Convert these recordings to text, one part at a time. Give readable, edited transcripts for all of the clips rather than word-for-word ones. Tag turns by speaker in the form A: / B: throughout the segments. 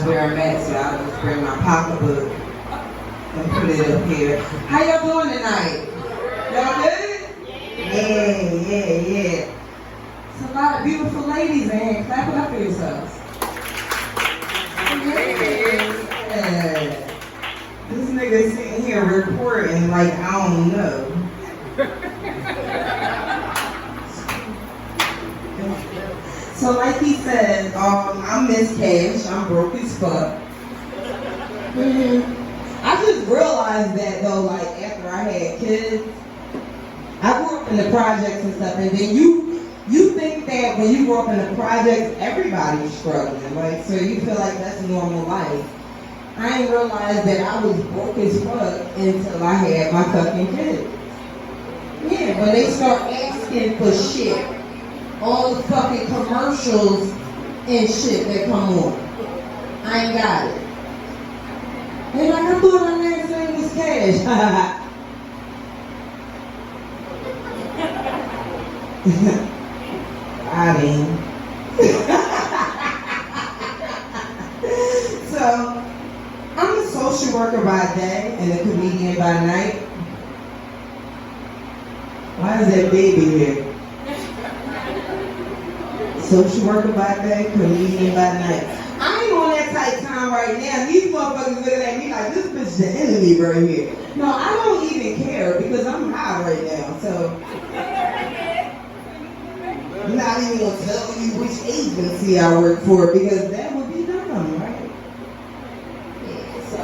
A: realize where I'm at, so I'll just bring my pocketbook and put it up here. How y'all doing tonight? Y'all good? Yeah. It's a lot of beautiful ladies in here. Clap it up for yourselves. Yeah. This nigga sitting here recording like I don't know. So like he said, I'm Miss Cash. I'm broke as fuck. I just realized that though, like after I had kids, I grew up in the projects and stuff, and then you think that when you grow up in the projects, everybody's struggling, like, so you feel like that's normal life. I didn't realize that I was broke as fuck until I had my fucking kids. Yeah, when they start asking for shit, all the fucking commercials and shit that come on, I ain't got it. They like, I thought my last name was Cash. I mean. So, I'm a social worker by day and a comedian by night. Why is that baby here? Social worker by day, comedian by night. I ain't on that tight time right now. These motherfuckers looking at me like this bitch is the enemy right here. No, I don't even care because I'm high right now. So I'm not even gonna tell you which agency I work for because that would be dumb, right? Yeah, so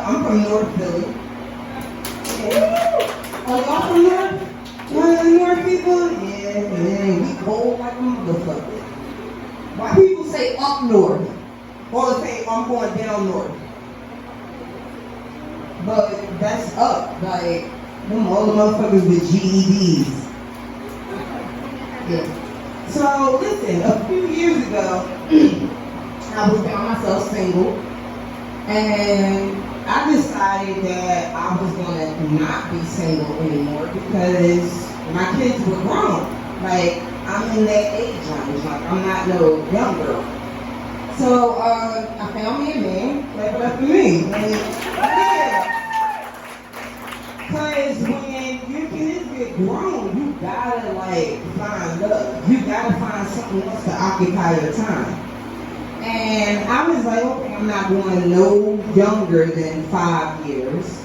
A: I'm from North Philly. Yeah. Oh, y'all from North? One of the North people? Yeah, man, we cold like a motherfucker. Why people say up north? Or say I'm going down north? But that's up, like, them all the motherfuckers with GEDs. Yeah. So, listen, a few years ago, I was found myself single, and I decided that I was gonna not be single anymore because my kids were grown. Like, I'm in that age range, like, I'm not no young girl. So, I found me a man, clap it up for me. And, yeah. Because when your kids get grown, you gotta, like, find love. You gotta find something else to occupy your time. And I was like, okay, I'm not going no younger than 5 years.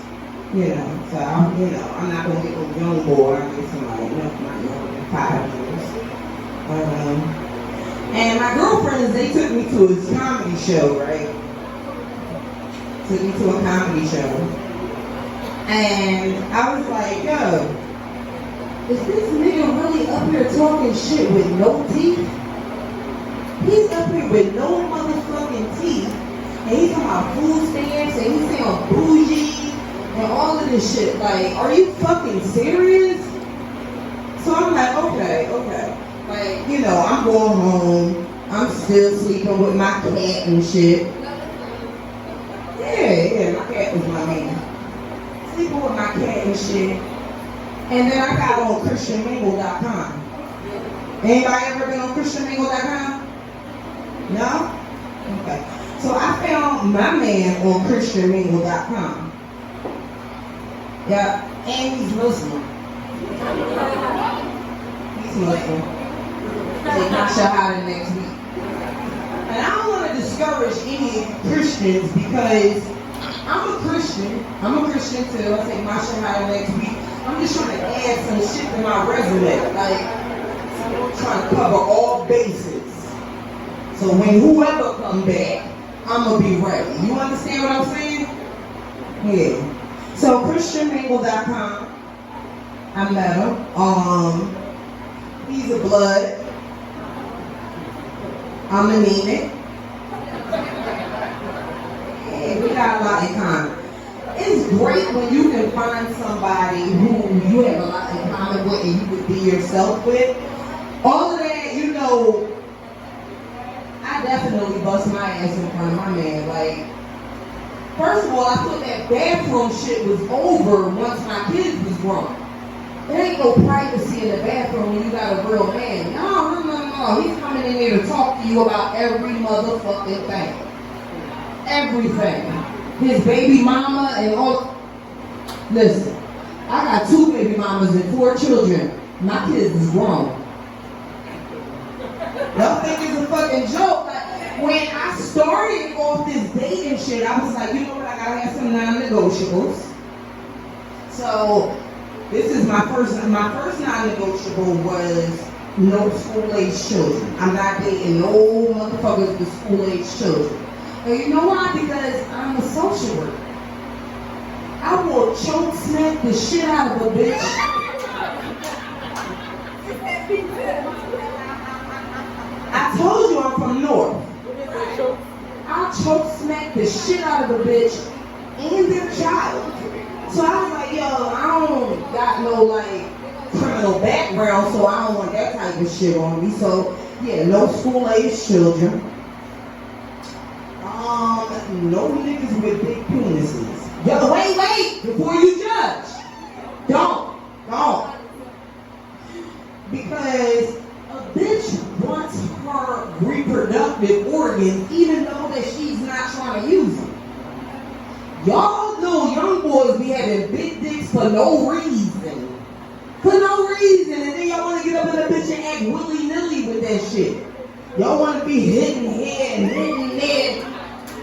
A: You know, so, I'm not going to get no young boy. I'll get somebody not younger than 5 years. And my girlfriends, they took me to a comedy show, right? Took me to a comedy show. And I was like, yo, is this nigga really up here talking shit with no teeth? He's up here with no motherfucking teeth. And he's talking about food stamps and he's saying bougie and all of this shit. Like, are you fucking serious? So I'm like, okay. Like, I'm going home. I'm still sleeping with my cat and shit. Yeah, my cat was my man. Sleeping with my cat and shit. And then I got on ChristianMingle.com. Anybody ever been on ChristianMingle.com? No? Okay. So I found my man on ChristianMingle.com. Yeah, and he's Muslim. He's Muslim. They not shahada next week. And I don't want to discourage any Christians because I'm a Christian too. I take my shahada next week. I'm just trying to add some shit to my resume. Like, I'm trying to cover all bases. So when whoever come back, I'm going to be ready. You understand what I'm saying? Yeah. So ChristianMingle.com, I met him. He's a blood. I'm anemic. Yeah, we got a lot in common. It's great when you can find somebody who you have a lot in common with and you would be yourself with. All of that, I definitely bust my ass in front of my man. Like, first of all, I thought that bathroom shit was over once my kids was grown. There ain't no privacy in the bathroom when you got a real man. No. He's coming in here to talk to you about every motherfucking thing. everything. His baby mama and all. Listen, I got 2 baby mamas and 4 children. My kids is grown. Y'all think it's a fucking joke? Like, when I started off this dating shit, I was like, you know what, I gotta have some non-negotiables. So, this is my first non-negotiable was no school-age children. I'm not dating no motherfuckers with school-age children. And you know why? Because I'm a social worker. I will choke smack the shit out of a bitch. I told you I'm from North. I'll choke smack the shit out of a bitch and their child. So I was like, yo, I don't got no like criminal background, so I don't want that type of shit on me. So yeah, no school-age children. No niggas with big penises. Yo, wait, before you judge. Don't. Because a bitch wants her reproductive organs even though that she's not trying to use them. Y'all know young boys be having big dicks for no reason. And then y'all want to get up in the bitch and act willy-nilly with that shit. Y'all want to be hitting here and hitting there.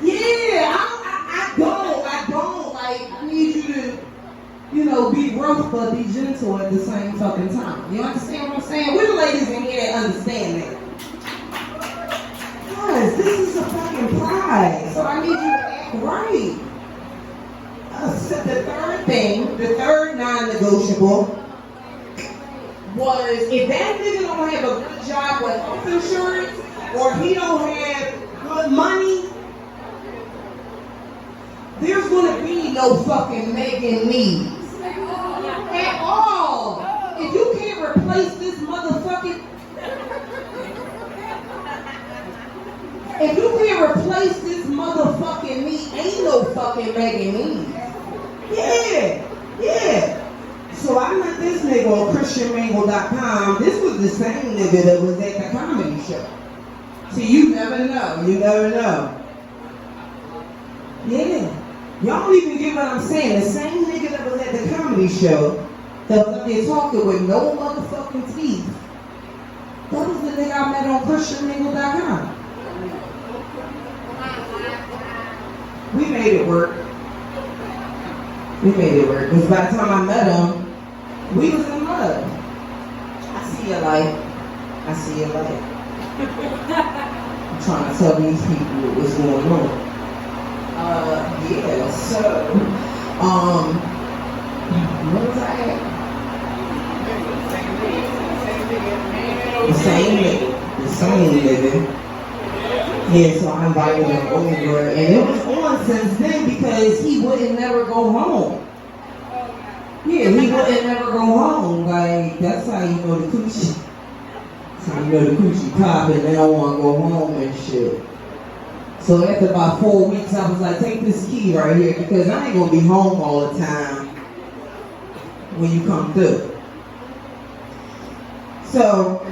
A: Yeah, I don't. Like, I need you to, be rough but be gentle at the same fucking time. You understand what I'm saying? We're the ladies in here that understand that. Guys, this is a fucking prize, so I need you to act right. The third non-negotiable was if that nigga don't have a good job with health insurance or he don't have good money, there's gonna be no fucking making me at all. If you can't replace this motherfucking, me, ain't no fucking making me. Yeah. So I met this nigga on ChristianMingle.com. This was the same nigga that was at the comedy show. See, you never know. Yeah. Y'all don't even get what I'm saying. The same nigga that was at the comedy show that was up there talking with no motherfucking teeth. That was the nigga I met on ChristianMingle.com. We made it work. Because by the time I met him, we was in love. I see your light. I'm trying to tell these people what's going on. So, what was I at? The same nigga. Yeah, so I invited him over, and it was on since then because he wouldn't never go home. Yeah, he wouldn't never go home. Like, that's how you know the coochie. That's how you know the coochie pop, and they don't want to go home and shit. So after about 4 weeks, I was like, take this key right here because I ain't gonna be home all the time when you come through. So,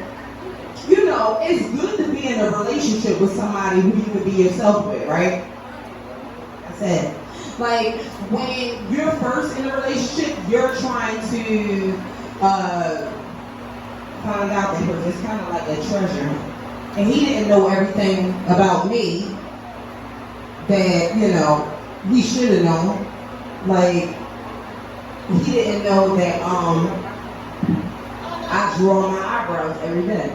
A: it's good to be in a relationship with somebody who you can be yourself with, right? I said, like, when you're first in a relationship, you're trying to find out that you're just kind of like a treasure. And he didn't know everything about me that, he should have known. Like, he didn't know that I draw my eyebrows every day.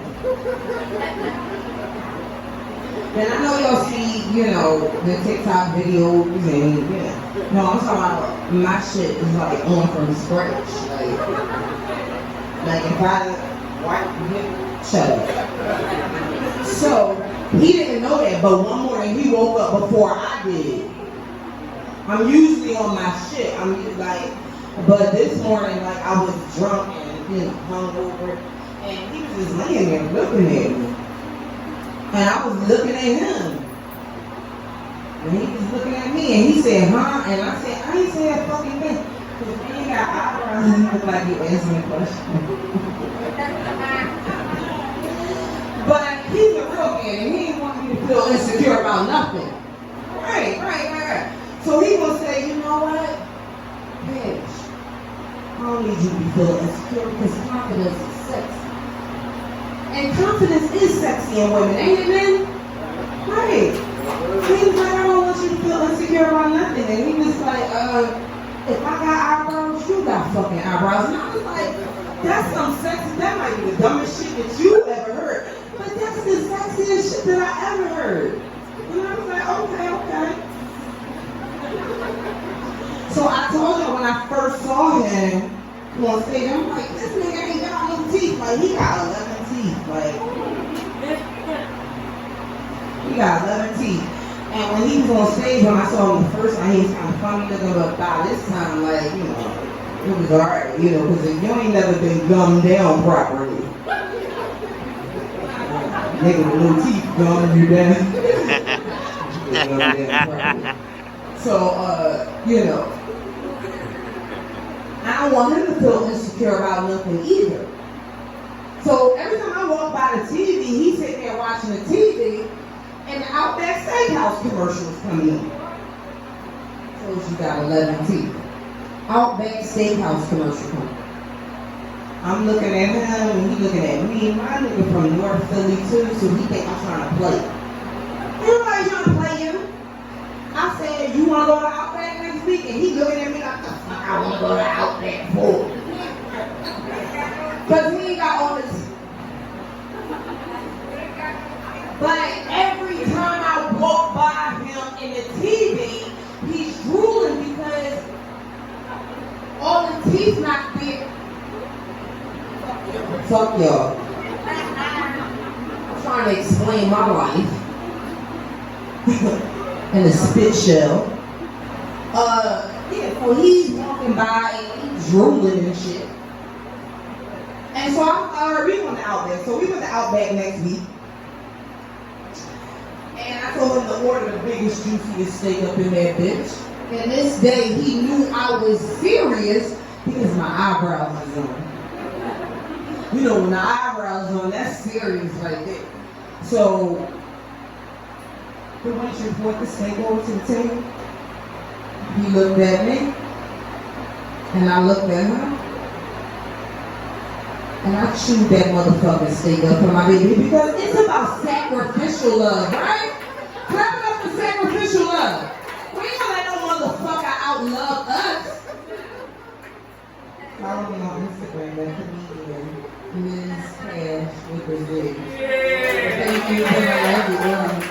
A: And I know y'all see, the TikTok videos and, no, I'm talking about my shit is like on from scratch. Like if I shut up. So, he didn't know that, but one morning he woke up before I did. I'm usually on my shit. But this morning, like, I was drunk and hungover, and he was just laying there looking at me. And I was looking at him. And he was looking at me, and he said, huh? And I said, I ain't say a fucking thing. Because he ain't got eyebrows, and he looked like he answered me a question. But he's a real man, and he didn't want me to feel insecure about nothing. Right. Right. So he will say, you know what? Bitch, I don't need you to be feeling insecure because confidence is sexy. And confidence is sexy in women, ain't it, men? Right. He was like, I don't want you to feel insecure about nothing. And he was like, if I got eyebrows, you got fucking eyebrows. And I was like, that's some sexy, that might be the dumbest shit that you ever heard. But that's the sexiest shit that I ever heard. And I was like, okay. So I told him when I first saw him on stage, I'm like, this nigga ain't got no teeth. Like, he got 11 teeth. Like, he got 11 teeth. And when he was on stage, when I saw him the first time, he was kind of funny looking, but by this time, like, you know, it was alright, you know, because you ain't never been gummed down properly. Nigga with no teeth gumming you down. So, you know, I don't want him to feel insecure about nothing either. So every time I walk by the TV, he's sitting there watching the TV, and the Outback Steakhouse commercials coming in. So she got 11 teeth. Outback Steakhouse commercial coming. I'm looking at him, and he's looking at me. My nigga from North Philly too, so he think I'm trying to play. Everybody's trying to play him. I said, you want to go to Outback next week? And he looking at me like, the fuck I want to go to Outback for? Because he ain't got all this. But every time I walk by him in the TV, he's drooling because all the teeth not there. Fuck y'all. I'm trying to explain my life. In a spit shell. So he's walking by and he's drooling and shit. And so we went to Outback. So we went to Outback next week. And I told him to order the biggest, juiciest steak up in that bitch. And this day he knew I was serious because my eyebrows was on. You know, when the eyebrows on, that's serious right there. So the waitress brought the steak over to the table. He looked at me, and I looked at him, and I chewed that motherfucking steak up for my baby because it's about sacrificial love, right? Clap it up for sacrificial love. We ain't gonna let no motherfucker outlove us. Follow me on Instagram at comedian Ms. Cash with the Z. Thank you, and I love you.